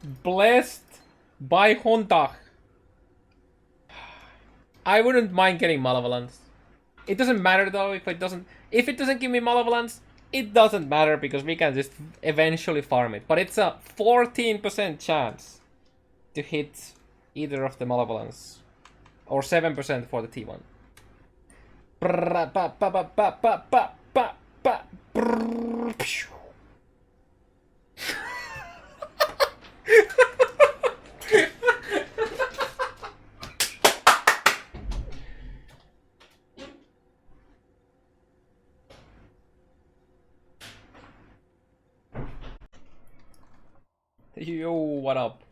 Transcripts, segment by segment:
Blessed by Hontach. I wouldn't mind getting Malevolence. It doesn't matter though if it doesn't give me Malevolence, it doesn't matter because we can just eventually farm it. But it's a 14% chance to hit either of the Malevolence. Or 7% for the T1. Yo, what up?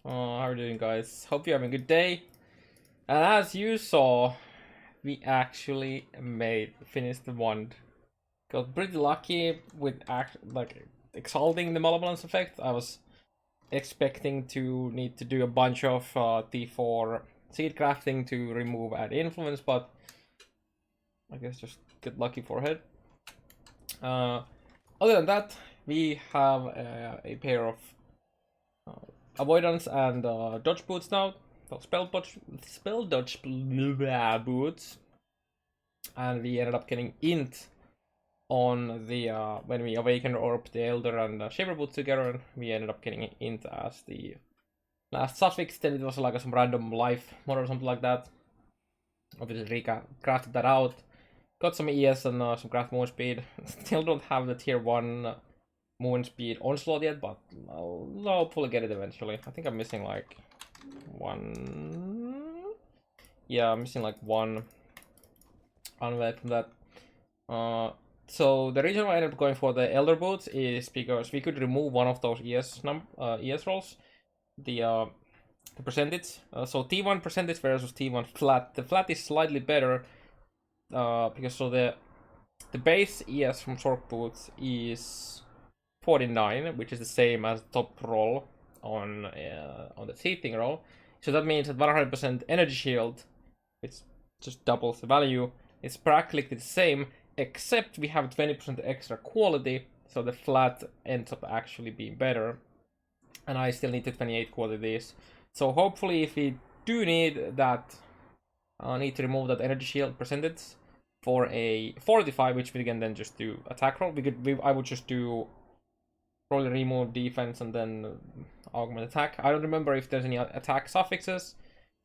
How are you doing, guys? Hope you're having a good day. And as you saw, we actually finished the wand. Got pretty lucky with exalting the malevolence effect. I was expecting to need to do a bunch of T4 seed crafting to remove add influence, but I guess just get lucky for it. Other than that, we have a pair of avoidance and dodge boots now. So spell dodge boots, and we ended up getting int on the when we awakened Orb, the Elder, and Shaper boots together, and we ended up getting int as the last suffix. Then it was like some random life mod or something like that. Obviously, crafted that out. Got some ES and some craft moon speed. Still don't have the tier 1 moon speed onslaught yet, but I'll hopefully get it eventually. I think I'm missing like one. Yeah, I'm missing like one unwave from that. So the reason why I ended up going for the Elder Boots is because we could remove one of those ES rolls, the percentage. So T1 percentage versus T1 flat. The flat is slightly better because so the base ES from Sork Boots is 49, which is the same as the top roll on the seating roll. So that means that 100% energy shield, which just doubles the value, is practically the same, except we have 20% extra quality, so the flat ends up actually being better. And I still need the 28 qualities. So hopefully if we do need that, need to remove that energy shield percentage for a 45, which we can then just do attack roll. I would just do probably remove defense and then augment attack. I don't remember if there's any attack suffixes,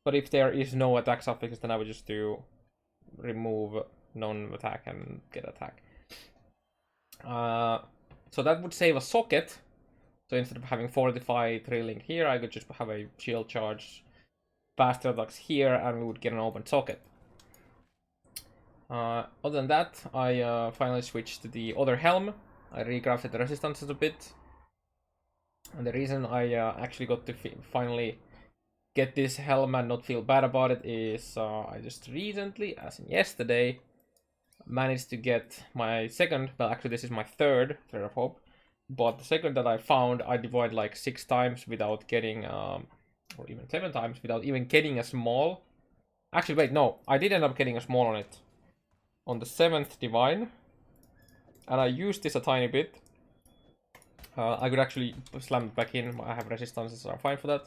but if there is no attack suffixes, then I would just do remove non-attack and get attack. So that would save a socket. So instead of having 45 trailing here, I could just have a shield charge faster attacks here, and we would get an open socket. Other than that, I finally switched to the other helm. I recrafted the resistances a bit. And the reason I actually got to finally get this helm and not feel bad about it is I just recently, as in yesterday, managed to get my second, well actually this is my third Thread of Hope, but the second that I found, I deployed like 6 times without getting, or even 7 times without even getting a small. Actually, wait, no, I did end up getting a small on it. On the 7th Divine, and I used this a tiny bit. I could actually slam it back in. I have resistances, so I'm fine for that.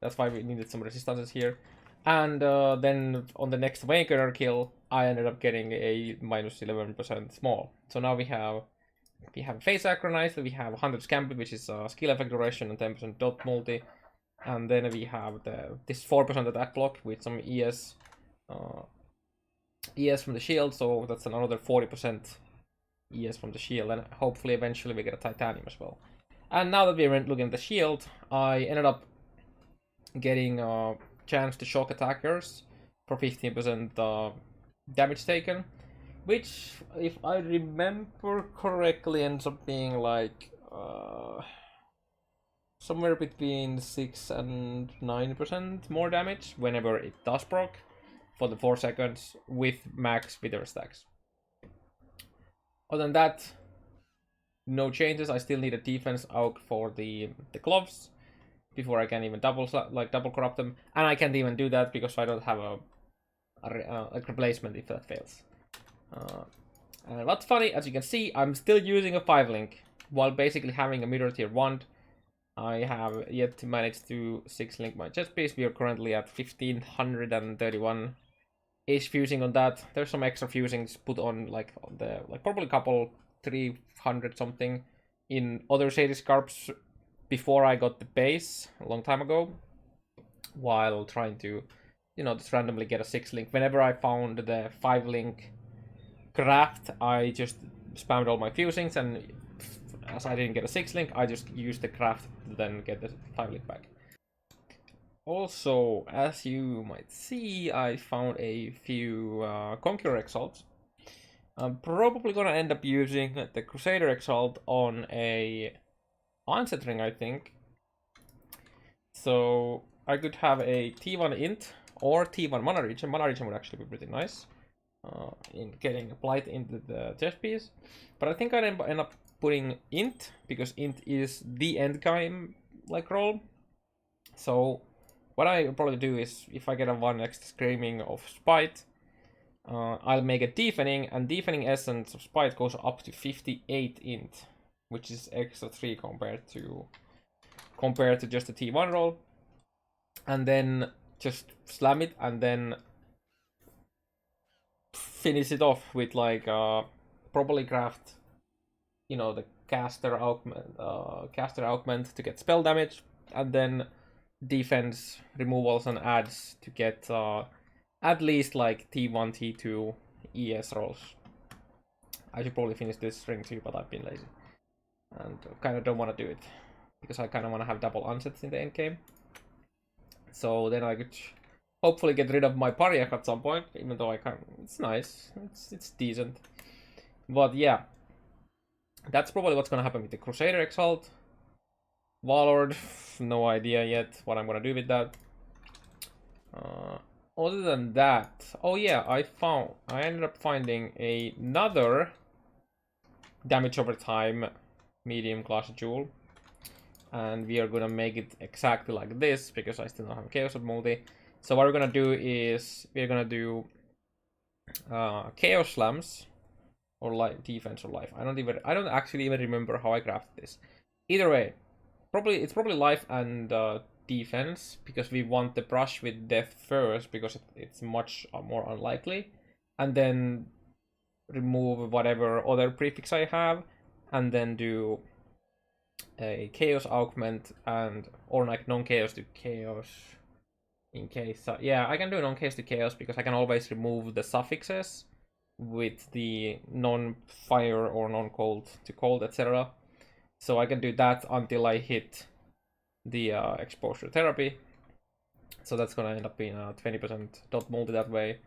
That's why we needed some resistances here. And then on the next Awakener kill, I ended up getting a minus 11% small. So now we have Face Acronized, we have 100 Scampi, which is skill effect duration and 10% dot multi. And then we have this 4% attack block with some ES from the shield, so that's another 40% ES from the shield, and hopefully eventually we get a titanium as well. And now that we're looking at the shield, I ended up getting a chance to shock attackers for 15% damage taken, which, if I remember correctly, ends up being like somewhere between 6 and 9% more damage whenever it does proc for the 4 seconds with max wither stacks. Other than that, no changes. I still need a defense out for the gloves before I can even double corrupt them, and I can't even do that because I don't have a replacement if that fails. And what's funny, as you can see, I'm still using a 5 link while basically having a mirror tier wand. I have yet to manage to 6-link my chest piece. We are currently at 1531 H fusing on that. There's some extra fusings put on like probably a couple 300 something in other shady scarps before I got the base a long time ago, while trying to, you know, just randomly get a 6-link. Whenever I found the 5-link craft, I just spammed all my fusings, and as I didn't get a 6-link, I just used the craft to then get the 5-link back. Also, as you might see, I found a few Conqueror Exalts. I'm probably gonna end up using the Crusader Exalt on a onset ring, I think. So I could have a T1 int or T1 mana region. Mana region would actually be pretty nice in getting applied into the chest piece. But I think I'd end up putting int, because int is the end game like role. So what I'll probably do is, if I get a 1 extra Screaming of Spite, I'll make a Deafening, and Deafening Essence of Spite goes up to 58 int, which is extra 3 compared to just the T1 roll. And then just slam it, and then finish it off with like probably craft, you know, the caster augment to get spell damage, and then defense removals and adds to get at least like T1, T2 ES rolls. I should probably finish this ring too, but I've been lazy and kind of don't want to do it because I kind of want to have double unsets in the end game. So then I could hopefully get rid of my Pariak at some point, even though I can't. It's nice, it's decent. But yeah, that's probably what's gonna happen with the Crusader Exalt. Warlord, no idea yet what I'm gonna do with that. Other than that, oh yeah, I ended up finding another damage over time medium class jewel, and we are gonna make it exactly like this because I still don't have Chaos multi. So what we're gonna do is we're gonna do Chaos Slams or life defense or life. I don't actually even remember how I crafted this. Either way, it's probably life and defense, because we want the brush with death first because it's much more unlikely, and then remove whatever other prefix I have, and then do a chaos augment or like non-chaos to chaos in case. Yeah, I can do non-chaos to chaos because I can always remove the suffixes with the non-fire or non-cold to cold, etc. So I can do that until I hit the exposure therapy. So that's gonna end up being a 20% dot multi that way.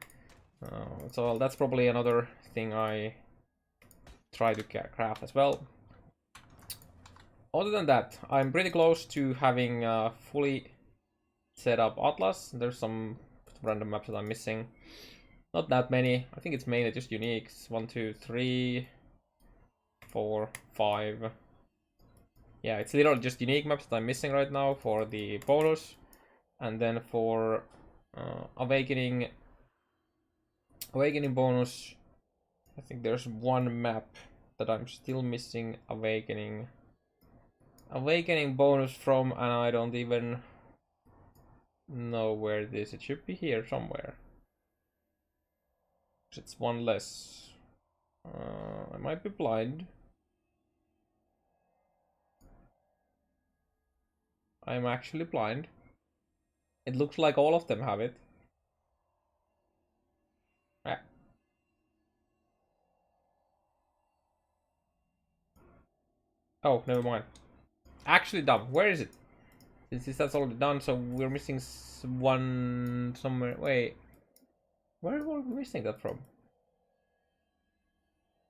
So that's probably another thing I try to craft as well. Other than that, I'm pretty close to having fully set up Atlas. There's some random maps that I'm missing. Not that many. I think it's mainly just uniques. 1, 2, 3, 4, 5. Yeah, it's literally just unique maps that I'm missing right now for the bonus. And then for awakening bonus, I think there's one map that I'm still missing awakening bonus from, and I don't even know where it is. It should be here somewhere. It's one less. I might be blind. I'm actually blind. It looks like all of them have it. Ah. Oh, never mind. Actually dumb. Where is it? Since that's already done, so we're missing one somewhere. Wait. Where are we missing that from?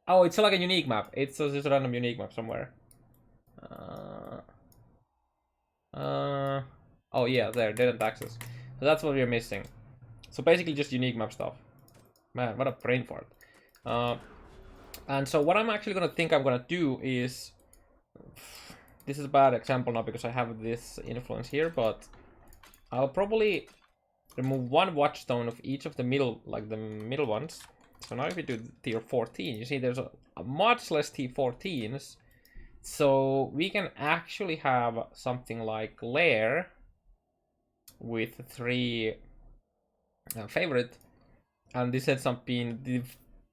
Oh, it's like a unique map. It's just a random unique map somewhere. Oh yeah, there, didn't access. So that's what we're missing. So basically just unique map stuff. Man, what a brain fart. And so what I'm actually gonna do is, this is a bad example now because I have this influence here, but I'll probably remove one watchstone of each of the middle ones. So now if we do tier 14, you see there's a much less T14s So we can actually have something like lair with 3 favorite, and this ends up being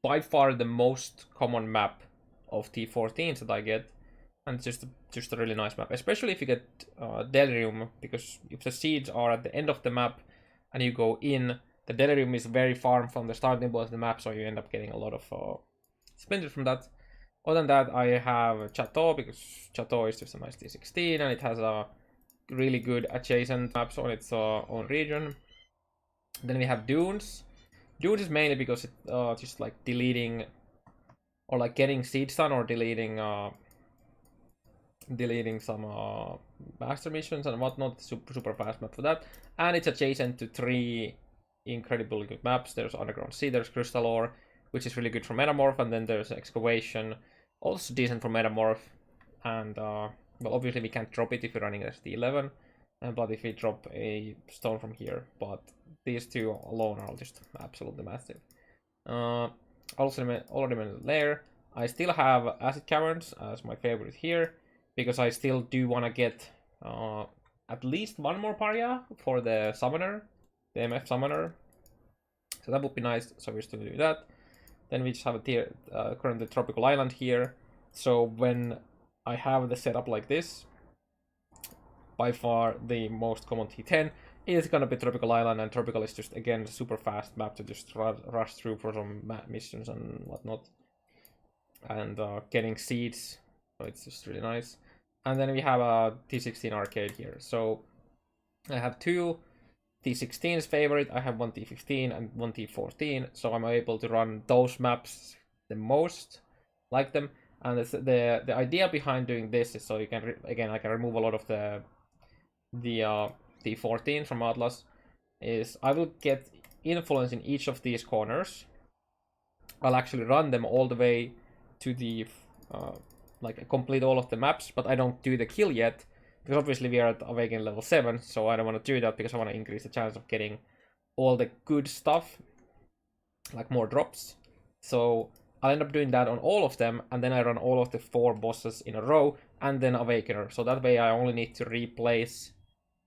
by far the most common map of T14s that I get, and it's just a really nice map, especially if you get Delirium, because if the seeds are at the end of the map and you go in, the Delirium is very far from the starting point of the map, so you end up getting a lot of splinters from that. Other than that, I have Chateau, because Chateau is just a nice T16 and it has a really good adjacent maps on its own region. Then we have Dunes. Dunes is mainly because it just like deleting or like getting seeds done or deleting some master missions and whatnot. Super fast map for that, and it's adjacent to 3 incredibly good maps. There's Underground Sea, there's Crystal Ore, which is really good for Metamorph, and then there's Excavation, also decent for Metamorph. And well, obviously we can't drop it if you're running ST11, but if we drop a stone from here, but these 2 alone are just absolutely massive. Also already mentioned lair. I still have Acid Caverns as my favorite here, because I still do want to get at least 1 more Paria for the Summoner, the MF Summoner. So that would be nice, so we're still doing that. Then we just have a currently Tropical Island here. So when I have the setup like this, by far the most common T10 is gonna be Tropical Island, and Tropical is just again a super fast map to just rush through for some missions and whatnot, and getting seeds, so it's just really nice. And then we have a T16 arcade here. So I have 2 T16's favorite. I have 1 T15 and 1 T14, so I'm able to run those maps the most, like them. And the idea behind doing this is so you can I can remove a lot of the T14 from Atlas. Is I will get influence in each of these corners. I'll actually run them all the way to the like complete all of the maps, but I don't do the kill yet, because obviously we are at Awaken level 7, so I don't want to do that because I want to increase the chance of getting all the good stuff, like more drops. So I'll end up doing that on all of them, and then I run all of the 4 bosses in a row, and then Awakener. So that way I only need to replace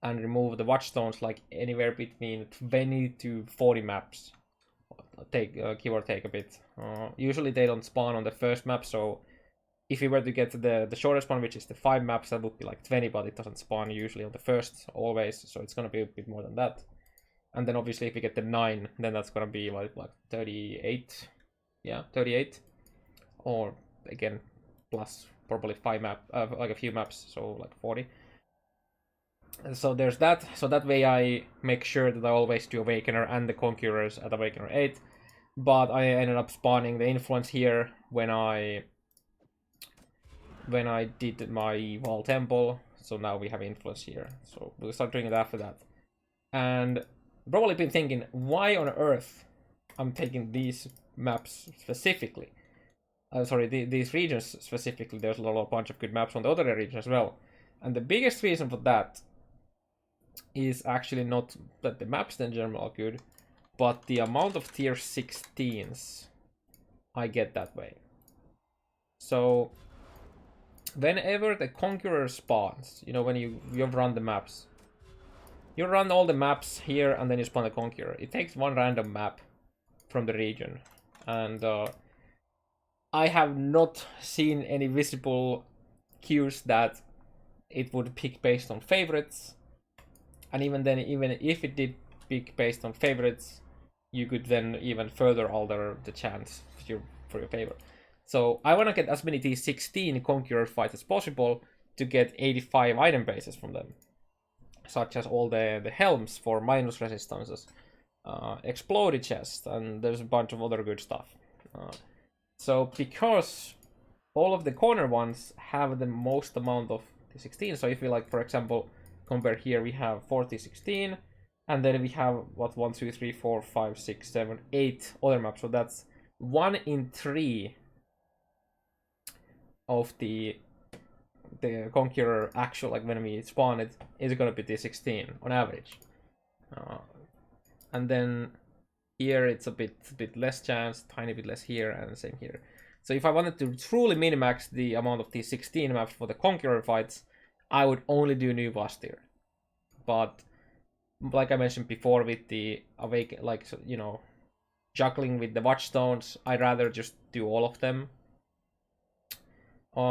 and remove the Watchstones like anywhere between 20 to 40 maps. Give or take a bit. Usually they don't spawn on the first map, so if we were to get the shortest one, which is the 5 maps, that would be like 20, but it doesn't spawn usually on the first always, so it's gonna be a bit more than that. And then obviously if we get the 9, then that's gonna be like 38. Yeah, 38. Or again, plus probably 5 map, like a few maps, so like 40. And so there's that. So that way I make sure that I always do Awakener and the Conquerors at Awakener 8. But I ended up spawning the influence here when I did my Wall Temple, so now we have influence here. So we'll start doing it after that. And probably been thinking, why on earth I'm taking these maps specifically? Sorry, these regions specifically. There's a bunch of good maps on the other region as well. And the biggest reason for that is actually not that the maps in general are good, but the amount of tier 16s I get that way. So whenever the Conqueror spawns, you know, when you've run the maps, you run all the maps here and then you spawn the Conqueror. It takes 1 random map from the region, and I have not seen any visible cues that it would pick based on favorites. And even then, even if it did pick based on favorites, you could then even further alter the chance for your favor. So I want to get as many T16 Conqueror fights as possible to get 85 item bases from them, such as all the helms for minus resistances, exploded chest, and there's a bunch of other good stuff. So because all of the corner ones have the most amount of T16, so if we like, for example, compare here, we have 4016, and then we have what 1, 2, 3, 4, 5, 6, 7, 8 other maps. So that's 1 in 3 of the Conqueror actual, like when we spawn it, is gonna be T16 on average. And then here it's a bit less chance, tiny bit less here, and the same here. So if I wanted to truly minimax the amount of these 16 maps for the Conqueror fights, I would only do New Bastir. But like I mentioned before, with the Awaken, like, you know, juggling with the Watchstones, I'd rather just do all of them.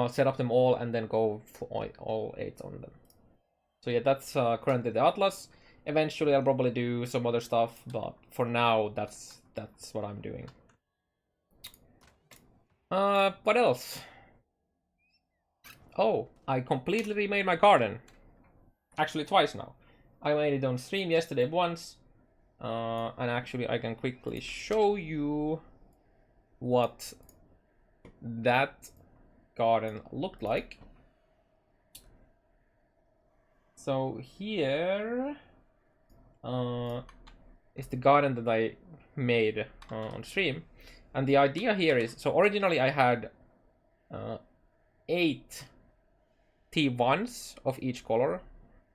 Set up them all and then go for all 8 on them. So yeah, that's currently the Atlas. Eventually I'll probably do some other stuff, but for now that's what I'm doing. What else? Oh, I completely remade my garden. Actually twice now. I made it on stream yesterday once. And actually I can quickly show you what that garden looked like. So here is the garden that I made on stream. And the idea here is, so originally I had 8 T1s of each color.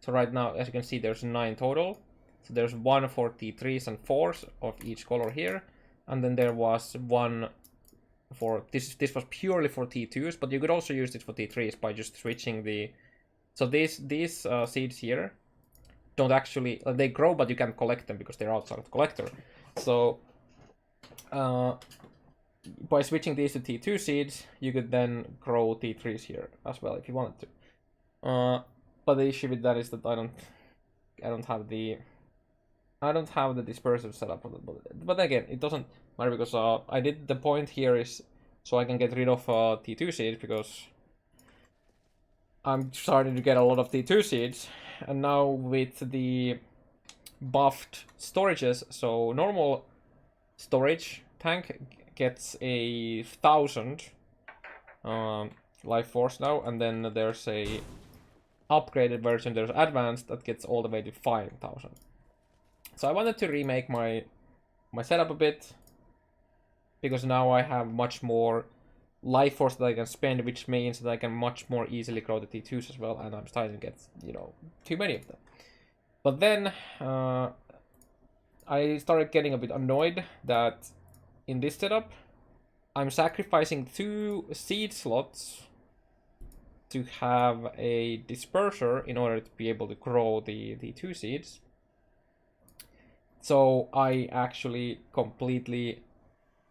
So right now, as you can see, there's 9 total. So there's 1 for T3s and 4s of each color here. And then there was 1 for, this was purely for T2s, but you could also use it for T3s by just switching the, so these seeds here don't actually, they grow, but you can't collect them because they're outside of the collector. So by switching these to T2 seeds, you could then grow T3s here as well if you wanted to. But the issue with that is that I don't have the dispersive setup for that. But again, it doesn't matter because I did, the point here is so I can get rid of T2 seeds because I'm starting to get a lot of T2 seeds, and now with the buffed storages, so normal storage tank gets 1,000 life force now, and then there's a upgraded version, there's advanced, that gets all the way to 5,000. So I wanted to remake my setup a bit, because now I have much more life force that I can spend, which means that I can much more easily grow the T2s as well, and I'm starting to get, you know, too many of them. But then I started getting a bit annoyed that in this setup I'm sacrificing 2 seed slots to have a disperser in order to be able to grow the 2 seeds. So I actually completely,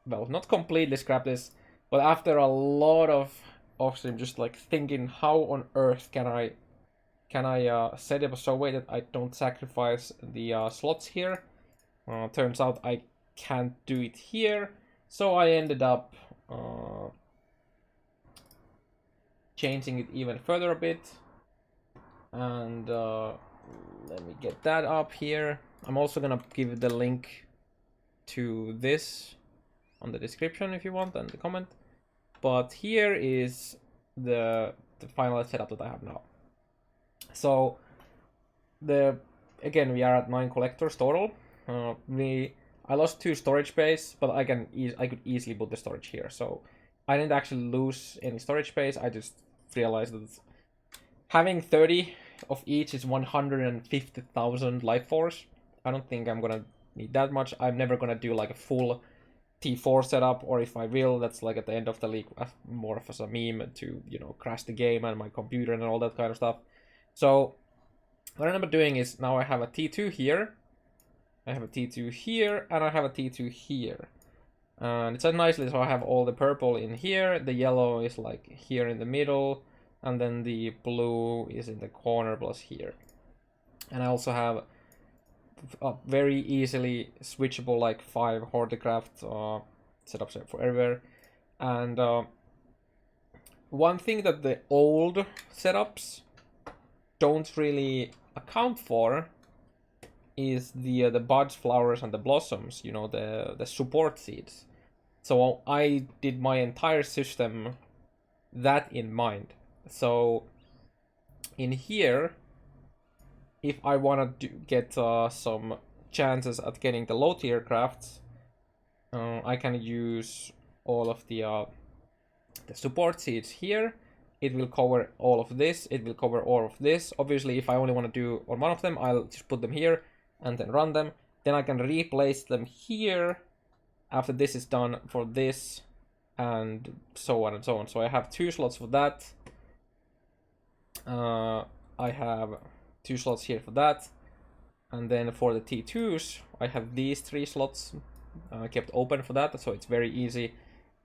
well, not completely scrapped this, but after a lot of off-stream just like thinking, how on earth can I set it up so way that I don't sacrifice the slots here. Turns out I can't do it here, so I ended up changing it even further a bit. And let me get that up here. I'm also gonna give the link to this on the description if you want, and the comment. But here is the final setup that I have now. So again we are at 9 collectors total. I lost 2 storage space, but I could easily put the storage here. So I didn't actually lose any storage space. I just realized that having 30 of each is 150,000 life force. I don't think I'm gonna need that much. I'm never gonna do like a full T4 setup, or if I will, that's like at the end of the league, more of as a meme to, you know, crash the game and my computer and all that kind of stuff. So what I end up doing is now I have a T2 here, I have a T2 here, and I have a T2 here. And it's set nicely, so I have all the purple in here, the yellow is like here in the middle, and then the blue is in the corner plus here. And I also have a very easily switchable like 5 Hordecraft setups for everywhere. And one thing that the old setups don't really account for is the buds, flowers, and the blossoms, you know, the support seeds. So I did my entire system that in mind. So in here, if I want to get some chances at getting the low tier crafts, I can use all of the support seeds here. It will cover all of this, it will cover all of this. Obviously, if I only want to do on one of them, I'll just put them here and then run them. Then I can replace them here after this is done for this, and so on and so on. So I have 2 slots for that. I have 2 slots here for that. And then for the T2s, I have these 3 slots kept open for that, so it's very easy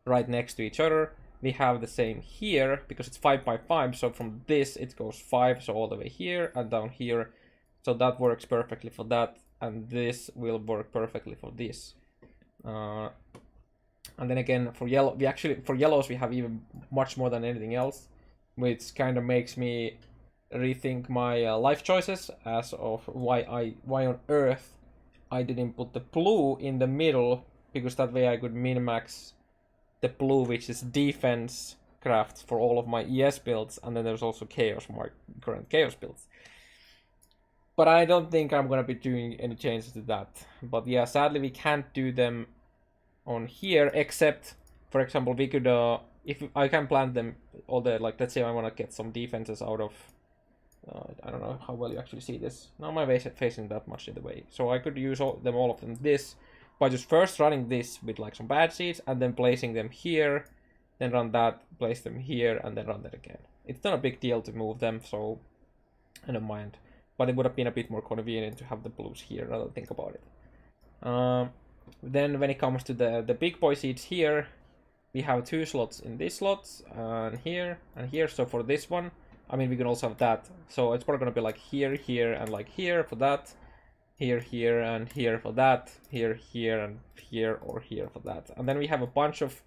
right next to each other. We have the same here because it's 5 by 5, so from this it goes 5, so all the way here and down here. So that works perfectly for that, and this will work perfectly for this. And then again, for yellow, for yellows we have even much more than anything else, which kind of makes me rethink my life choices as of why on earth I didn't put the blue in the middle, because that way I could min-max the blue, which is defense craft for all of my ES builds, and then there's also chaos for my current chaos builds. But I don't think I'm gonna be doing any changes to that. But yeah, sadly we can't do them on here, except, for example, we could if I can plant them all the, like, let's say I want to get some defenses out of I don't know how well you actually see this. Now my face facing that much in the way, so I could use all of them this by just first running this with like some bad seeds and then placing them here, then run that, place them here, and then run that again. It's not a big deal to move them, so I don't mind, but it would have been a bit more convenient to have the blues here rather than think about it. Then when it comes to the big boy seeds here, we have 2 slots in this slots and here, so for this one, I mean, we can also have that, so it's probably gonna be like here, here, and like here for that, here, here, and here for that, here, here, and here, or here for that. And then we have a bunch of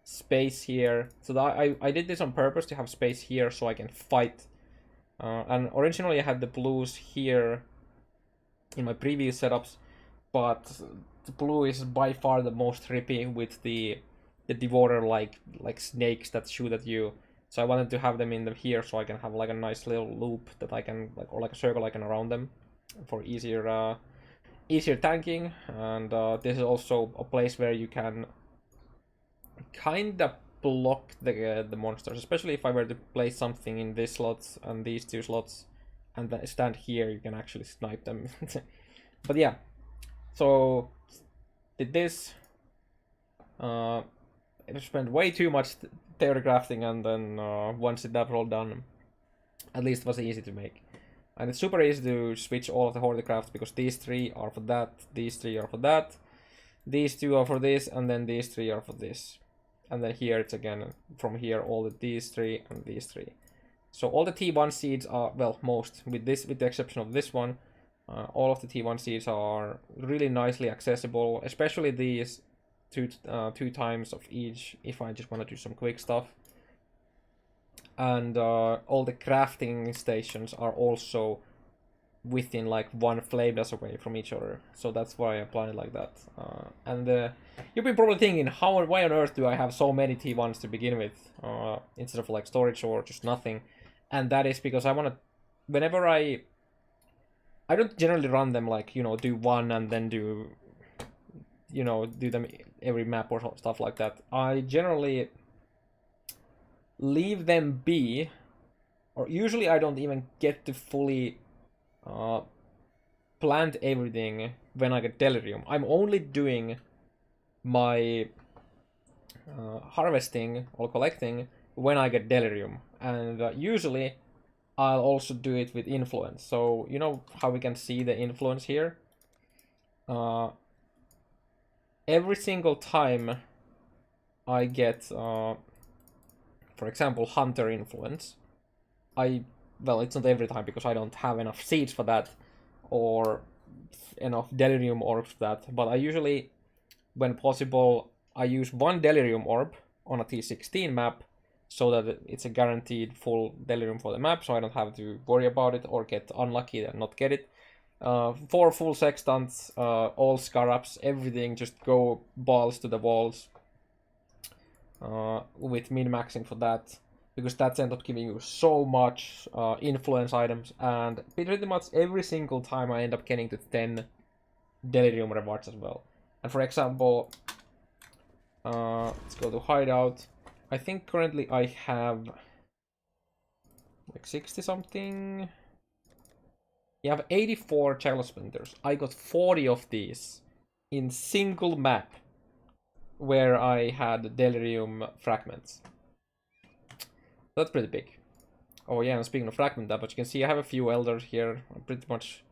space here, so that I did this on purpose to have space here so I can fight. And originally I had the blues here in my previous setups, but the blue is by far the most trippy with the devourer like snakes that shoot at you. So I wanted to have them in the here so I can have like a nice little loop that I can, like, or like a circle I can around them for easier tanking. And this is also a place where you can kind of block the monsters, especially if I were to place something in these slots and these 2 slots and then stand here, you can actually snipe them. But yeah, so did this. I spent way too much theory crafting, and then once that was all done, at least it was easy to make. And it's super easy to switch all of the horde crafts, because these 3 are for that, these 3 are for that, these 2 are for this, and then these 3 are for this. And then here it's again from here all these 3 and these 3. So all the T1 seeds are, well, most, with the exception of this one, all of the T1 seeds are really nicely accessible, especially these 2 times of each if I just want to do some quick stuff. And all the crafting stations are also within like 1 flame dust away from each other, so that's why I applied it like that. And you've been probably thinking, why on earth do I have so many T1s to begin with instead of like storage or just nothing? And that is because I want to, whenever I don't generally run them like, you know, do 1 and then do, you know, do them every map or stuff like that. I generally leave them be, or usually I don't even get to fully plant everything when I get Delirium. I'm only doing my harvesting or collecting when I get Delirium, and usually I'll also do it with influence. So you know how we can see the influence here? Every single time I get, for example, Hunter influence, well, it's not every time because I don't have enough seeds for that or enough Delirium orbs for that, but I usually, when possible, I use 1 Delirium orb on a T16 map so that it's a guaranteed full Delirium for the map, so I don't have to worry about it or get unlucky and not get it. 4 full sextants, all scarabs, everything, just go balls to the walls with min-maxing for that, because that's end up giving you so much influence items, and pretty much every single time I end up getting to 10 Delirium rewards as well. And for example, let's go to hideout. I think currently I have like 60 something. You have 84 Chalice Splinters. I got 40 of these in single map. where I had Delirium fragments. That's pretty big. Oh yeah, and speaking of fragment damage, you can see I have a few elders here. I pretty much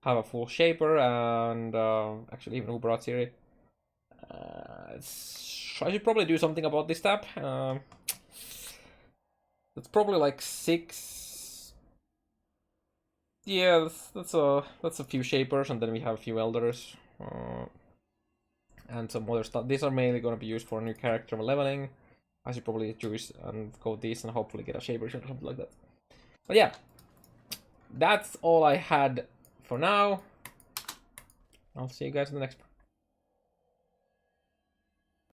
have a full shaper and actually even Uber Atziri. I should probably do something about this tab. That's probably like 6. Yeah, that's a few shapers, and then we have a few elders and some other stuff. These are mainly going to be used for new character leveling. I should probably choose and go this and hopefully get a shaper or something like that. But yeah, that's all I had for now. I'll see you guys in the next one.